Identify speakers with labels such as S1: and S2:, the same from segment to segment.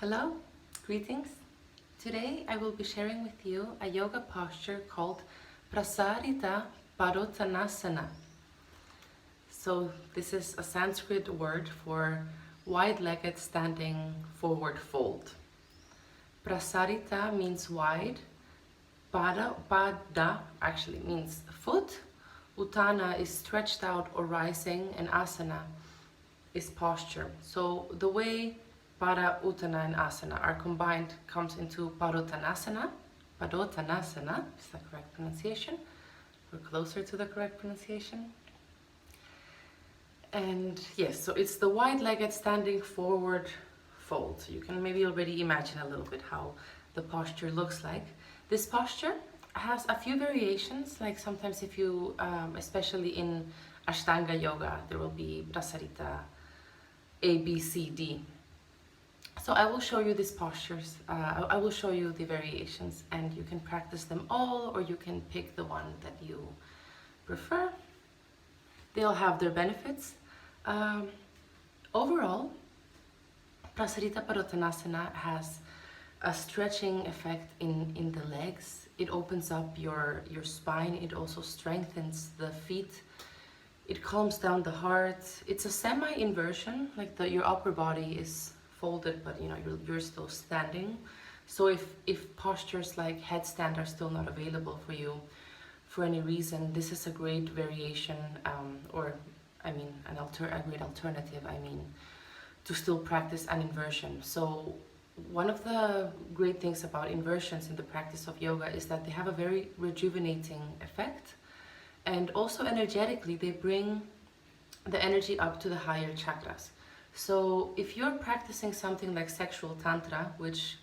S1: Hello, greetings. Today I will be sharing with you a yoga posture called Prasārita Pādottānāsana. So this is a Sanskrit word for wide-legged standing forward fold. Prasārita means wide, pada actually means foot, Uttana is stretched out or rising, and asana is posture. So the way Pada, Uttana and Asana are combined comes into Pādottānāsana. Pādottānāsana is the correct pronunciation. We're closer to the correct pronunciation. And yes, so it's the wide-legged standing forward fold. So you can maybe already imagine a little bit how the posture looks like. This posture has a few variations, like sometimes if you, especially in Ashtanga yoga, there will be Prasārita A, B, C, D. So I will show you these postures, I will show you the variations, and you can practice them all, or you can pick the one that you prefer. They all have their benefits. Overall, Prasārita Pādottānāsana has a stretching effect in the legs. It opens up your spine, it also strengthens the feet. It calms down the heart. It's a semi-inversion, like your upper body is folded, but you're still standing. So if postures like headstand are still not available for you for any reason, this is a great variation, a great alternative, to still practice an inversion. So one of the great things about inversions in the practice of yoga is that they have a very rejuvenating effect, and also energetically they bring the energy up to the higher chakras. So if you're practicing something like sexual tantra, which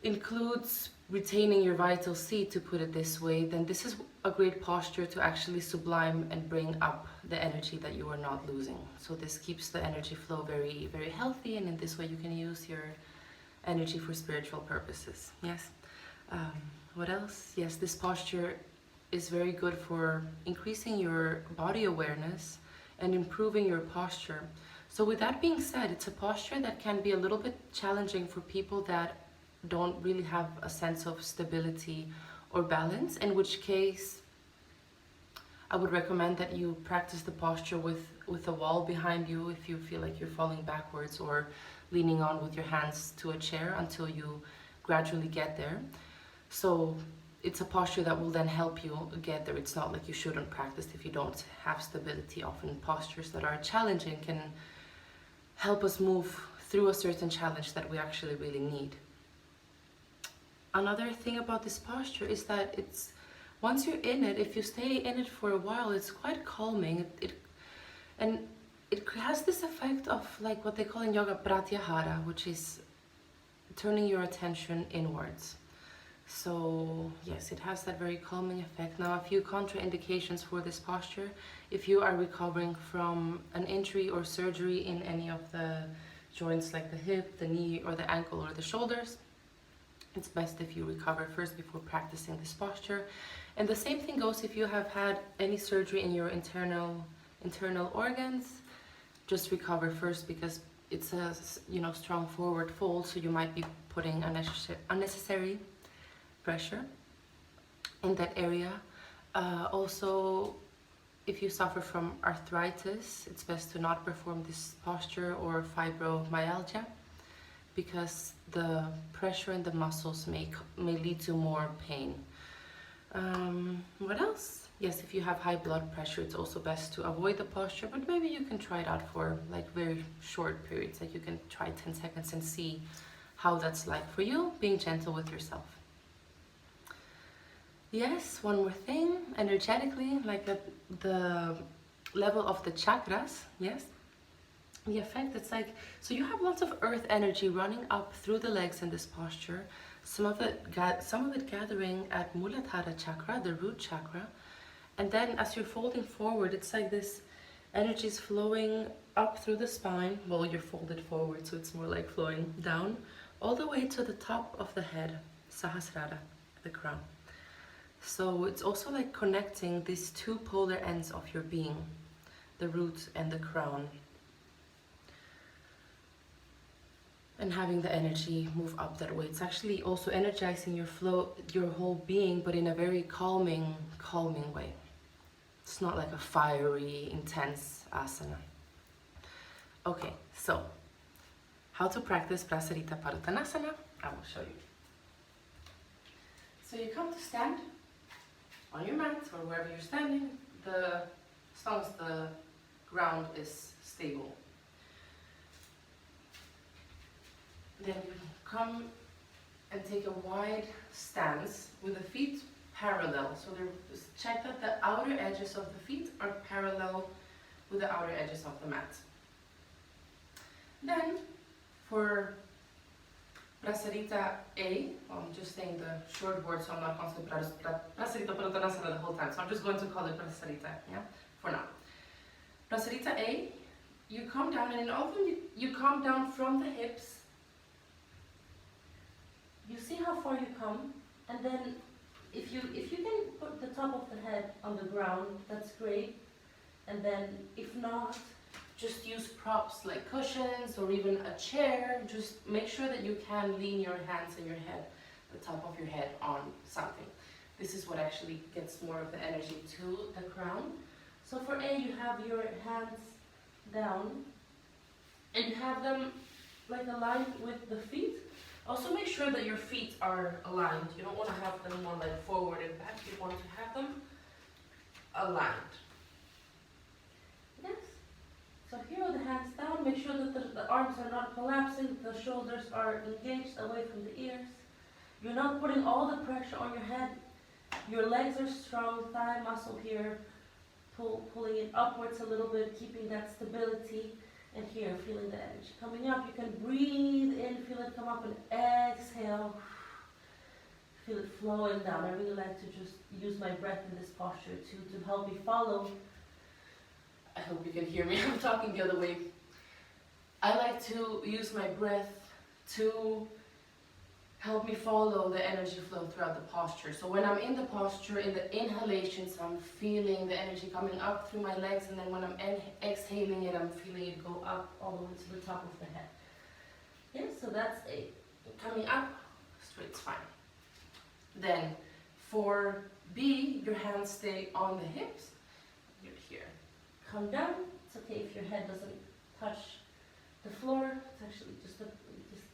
S1: includes retaining your vital seed, to put it this way, then this is a great posture to actually sublime and bring up the energy that you are not losing. So this keeps the energy flow very, very healthy, and in this way you can use your energy for spiritual purposes. Yes. What else? Yes, this posture is very good for increasing your body awareness and improving your posture. So with that being said, it's a posture that can be a little bit challenging for people that don't really have a sense of stability or balance, in which case I would recommend that you practice the posture with a wall behind you if you feel like you're falling backwards, or leaning on with your hands to a chair until you gradually get there. So it's a posture that will then help you get there. It's not like you shouldn't practice if you don't have stability. Often postures that are challenging can help us move through a certain challenge that we actually really need. Another thing about this posture is that once you're in it, if you stay in it for a while, it's quite calming. It has this effect of, like what they call in yoga, pratyahara, which is turning your attention inwards. So yes, it has that very calming effect. Now, a few contraindications for this posture: if you are recovering from an injury or surgery in any of the joints, like the hip, the knee, or the ankle, or the shoulders, it's best if you recover first before practicing this posture. And the same thing goes if you have had any surgery in your internal organs. Just recover first, because it's a strong forward fold, so you might be putting unnecessary pressure in that area. Also, if you suffer from arthritis, it's best to not perform this posture, or fibromyalgia, because the pressure in the muscles may lead to more pain. What else? Yes, if you have high blood pressure, it's also best to avoid the posture, but maybe you can try it out for like very short periods. Like you can try 10 seconds and see how that's like for you, being gentle with yourself. Yes, one more thing, energetically, like at the level of the chakras, yes, the effect, it's like, so you have lots of earth energy running up through the legs in this posture, some of it gathering at Muladhara chakra, the root chakra, and then as you're folding forward, it's like this energy is flowing up through the spine. Well, you're folded forward, so it's more like flowing down, all the way to the top of the head, Sahasrara, the crown. So it's also like connecting these two polar ends of your being, the root and the crown. and having the energy move up that way. It's actually also energizing your flow, your whole being, but in a very calming way. It's not like a fiery, intense asana. Okay, so how to practice Prasārita Pādottānāsana, I will show you. So you come to stand on your mat or wherever you're standing, as long as the ground is stable. Then you come and take a wide stance with the feet parallel. So check that the outer edges of the feet are parallel with the outer edges of the mat. Then for Prasārita A, well, I'm just saying the short word, so I'm not going to say Prasārita Pādottānāsana the whole time. So I'm just going to call it Prasārita, yeah, for now. Prasārita A, you come down, and in all of them you come down from the hips. You see how far you come, and then if you can put the top of the head on the ground, that's great. And then if not, just use props like cushions or even a chair. Just make sure that you can lean your hands and your head, the top of your head, on something. This is what actually gets more of the energy to the crown. So for A, you have your hands down, and you have them like aligned with the feet. Also make sure that your feet are aligned. You don't want to have them more like forward and back. You want to have them aligned. Yes. So here are the hands down. Make sure that the arms are not collapsing. The shoulders are engaged away from the ears. You're not putting all the pressure on your head. Your legs are strong. Thigh muscle here. Pulling it upwards a little bit, keeping that stability. And here, feeling the energy coming up. You can breathe in, feel it come up, and exhale. Feel it flowing down. I really like to just use my breath in this posture to help me follow. I hope you can hear me. I'm talking the other way. I like to use my breath to help me follow the energy flow throughout the posture. So when I'm in the posture, in the inhalations, I'm feeling the energy coming up through my legs, and then when I'm exhaling it, I'm feeling it go up all the way to the top of the head. Yeah, so that's A. Coming up, straight spine. Then for B, your hands stay on the hips. You're here. Come down. It's okay if your head doesn't touch the floor. It's actually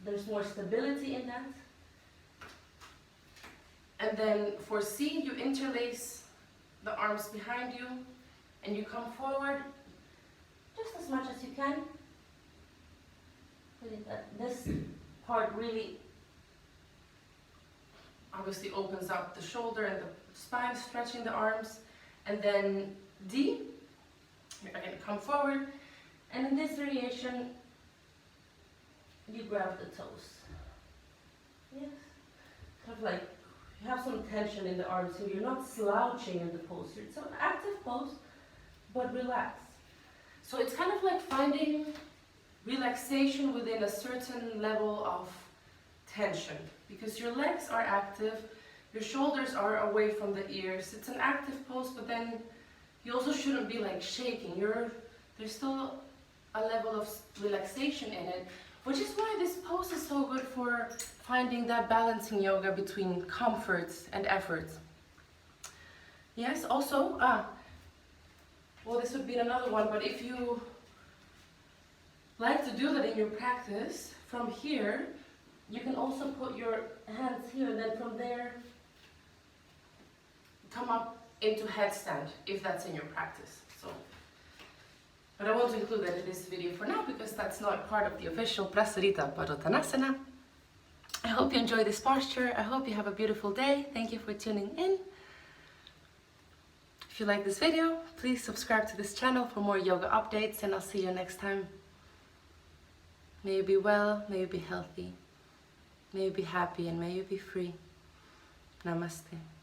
S1: there's more stability in that. And then for C, you interlace the arms behind you, and you come forward just as much as you can. This part really obviously opens up the shoulder and the spine, stretching the arms. And then D, you're going to come forward, and in this variation, you grab the toes. Yes, kind of like you have some tension in the arms here. You're not slouching in the pose here. It's an active pose, but relax. So it's kind of like finding relaxation within a certain level of tension, because your legs are active, your shoulders are away from the ears. It's an active pose, but then you also shouldn't be like shaking. There's still a level of relaxation in it, which is why this pose is so good for finding that balancing yoga between comforts and efforts. Yes, also, well, this would be another one, but if you like to do that in your practice, from here, you can also put your hands here, and then from there, come up into headstand, if that's in your practice. So, but I won't include that in this video for now, because that's not part of the official Prasārita Pādottānāsana. I hope you enjoy this posture. I hope you have a beautiful day. Thank you for tuning in. If you like this video, please subscribe to this channel for more yoga updates, and I'll see you next time. May you be well, may you be healthy, may you be happy, and may you be free. Namaste.